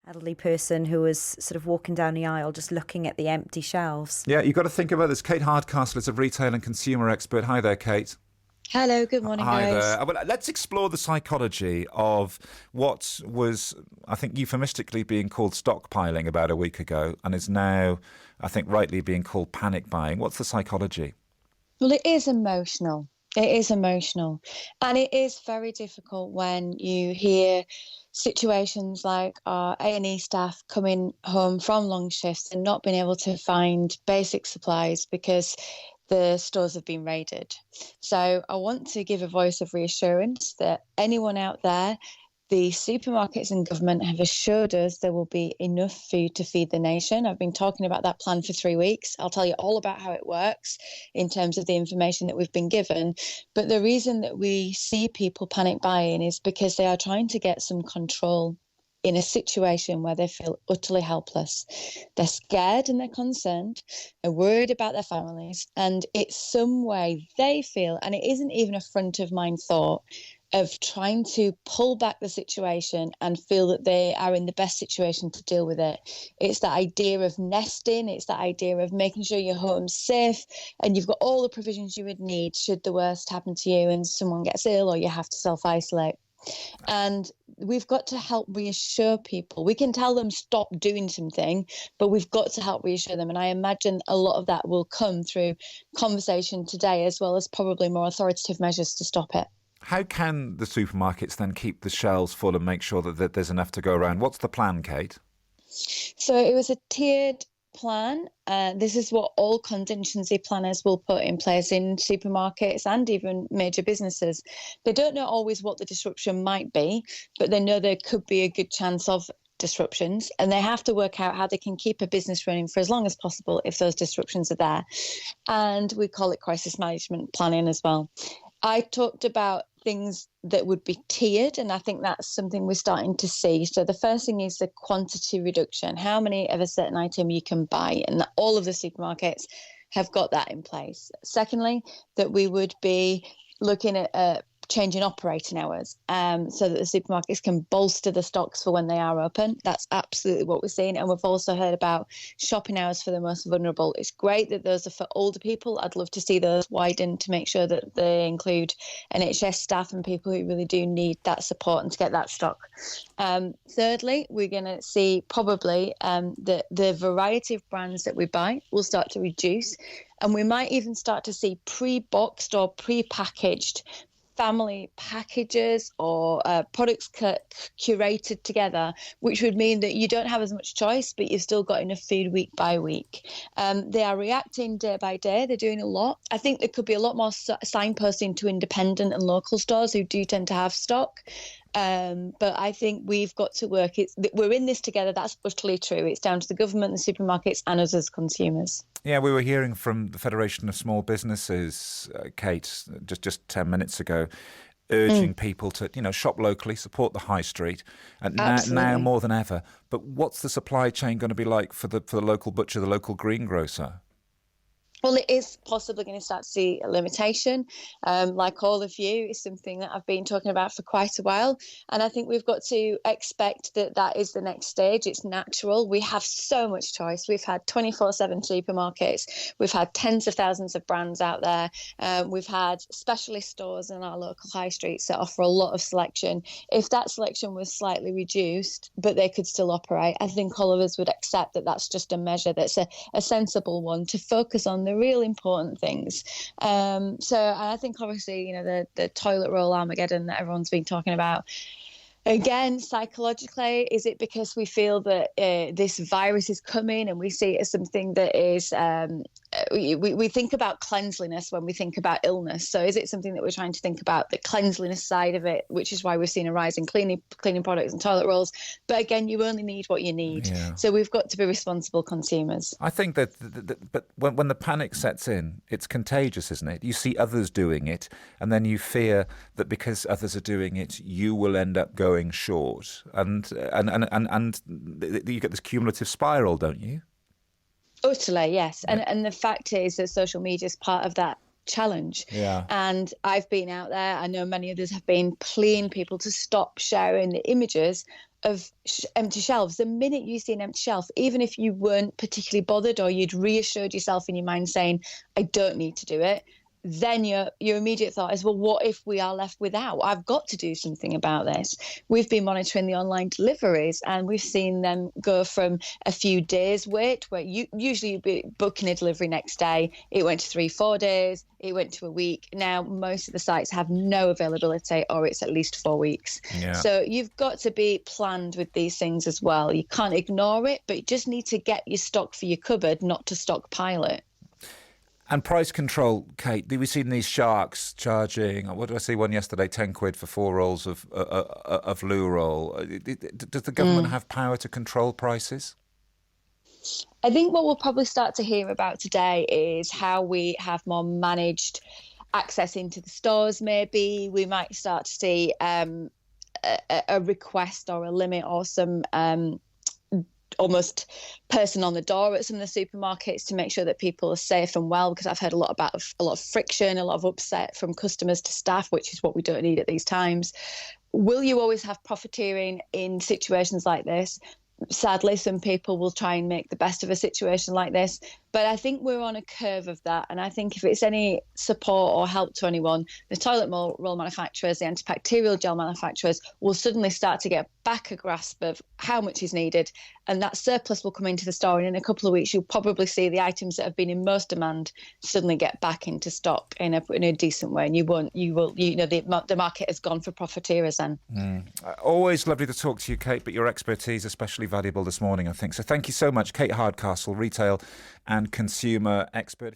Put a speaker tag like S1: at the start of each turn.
S1: elderly person who was sort of walking down the aisle just looking at the empty shelves.
S2: Yeah, you've got to think about this. Kate Hardcastle is a retail and consumer expert. Hi there, Kate.
S3: Hello, good morning,
S2: Hi
S3: guys.
S2: there. Well, let's explore the psychology of what was, I think, euphemistically being called stockpiling about a week ago and is now, I think, rightly being called panic buying. What's the psychology?
S3: Well, it is emotional. It is emotional. And it is very difficult when you hear situations like our A&E staff coming home from long shifts and not being able to find basic supplies because the stores have been raided. So I want to give a voice of reassurance that anyone out there, the supermarkets and government have assured us there will be enough food to feed the nation. I've been talking about that plan for 3 weeks. I'll tell you all about how it works in terms of the information that we've been given. But the reason that we see people panic buying is because they are trying to get some control in a situation where they feel utterly helpless. They're scared and they're concerned, they're worried about their families, and it's some way they feel, and it isn't even a front of mind thought, of trying to pull back the situation and feel that they are in the best situation to deal with it. It's that idea of nesting, it's that idea of making sure your home's safe and you've got all the provisions you would need should the worst happen to you and someone gets ill or you have to self-isolate. And we've got to help reassure people. We can tell them stop doing something, but we've got to help reassure them. And I imagine a lot of that will come through conversation today, as well as probably more authoritative measures to stop it.
S2: How can the supermarkets then keep the shelves full and make sure that there's enough to go around? What's the plan, Kate?
S3: So it was a tiered plan. This is what all contingency planners will put in place in supermarkets and even major businesses. They don't know always what the disruption might be, but they know there could be a good chance of disruptions, and they have to work out how they can keep a business running for as long as possible if those disruptions are there. And we call it crisis management planning as well. I talked about things that would be tiered, and I think that's something we're starting to see. So the first thing is the quantity reduction, how many of a certain item you can buy, and all of the supermarkets have got that in place. Secondly, that we would be looking at changing operating hours so that the supermarkets can bolster the stocks for when they are open. That's absolutely what we're seeing. And we've also heard about shopping hours for the most vulnerable. It's great that those are for older people. I'd love to see those widened to make sure that they include NHS staff and people who really do need that support and to get that stock. Thirdly, we're going to see probably the variety of brands that we buy will start to reduce. And we might even start to see pre-boxed or pre-packaged family packages or products curated together, which would mean that you don't have as much choice, but you've still got enough food week by week. They are reacting day by day. They're doing a lot. I think there could be a lot more signposting to independent and local stores who do tend to have stock. But I think we've got to work. We're in this together. That's utterly true. It's down to the government, the supermarkets, and us as consumers.
S2: Yeah, we were hearing from the Federation of Small Businesses, Kate, just 10 minutes ago, urging people to, shop locally, support the high street, and now more than ever. But what's the supply chain going to be like for the local butcher, the local greengrocer?
S3: Well, it is possibly going to start to see a limitation. Like all of you, it's something that I've been talking about for quite a while. And I think we've got to expect that that is the next stage. It's natural. We have so much choice. We've had 24/7 supermarkets. We've had tens of thousands of brands out there. We've had specialist stores in our local high streets that offer a lot of selection. If that selection was slightly reduced, but they could still operate, I think all of us would accept that that's just a measure that's a sensible one to focus on the real important things. So I think obviously, the toilet roll Armageddon that everyone's been talking about. Again, psychologically, is it because we feel that this virus is coming and we see it as something that is, we think about cleanliness when we think about illness. So is it something that we're trying to think about, the cleanliness side of it, which is why we've seen a rise in cleaning products and toilet rolls. But again, you only need what you need. Yeah. So we've got to be responsible consumers.
S2: I think that but when the panic sets in, it's contagious, isn't it? You see others doing it, and then you fear that because others are doing it, you will end up going short, and you get this cumulative spiral, don't you?
S3: Utterly, yes. Yeah. And the fact is that social media is part of that challenge. Yeah. And I've been out there, I know many others have been, pleading people to stop sharing the images empty shelves. The minute you see an empty shelf, even if you weren't particularly bothered or you'd reassured yourself in your mind saying, I don't need to do it, then your immediate thought is, well, what if we are left without? I've got to do something about this. We've been monitoring the online deliveries, and we've seen them go from a few days wait, where usually you'd be booking a delivery next day. It went to 3-4 days. It went to a week. Now, most of the sites have no availability, or it's at least 4 weeks.
S2: Yeah.
S3: So you've got to be planned with these things as well. You can't ignore it, but you just need to get your stock for your cupboard, not to stockpile it.
S2: And price control, Kate. We've seen these sharks charging. What did I see one yesterday? 10 quid for 4 rolls of loo roll. Does the government have power to control prices?
S3: I think what we'll probably start to hear about today is how we have more managed access into the stores. Maybe we might start to see a request or a limit or some almost person on the door at some of the supermarkets to make sure that people are safe and well, because I've heard a lot of friction, a lot of upset from customers to staff, which is what we don't need at these times. Will you always have profiteering in situations like this? Sadly, some people will try and make the best of a situation like this, but I think we're on a curve of that. And I think if it's any support or help to anyone, the toilet roll manufacturers, the antibacterial gel manufacturers will suddenly start to get back a grasp of how much is needed, and that surplus will come into the store. And in a couple of weeks, you'll probably see the items that have been in most demand suddenly get back into stock in a decent way. And the market has gone for profiteers then.
S2: Always lovely to talk to you, Kate, but your expertise especially valuable this morning, I think. So thank you so much, Kate Hardcastle, retail and consumer expert.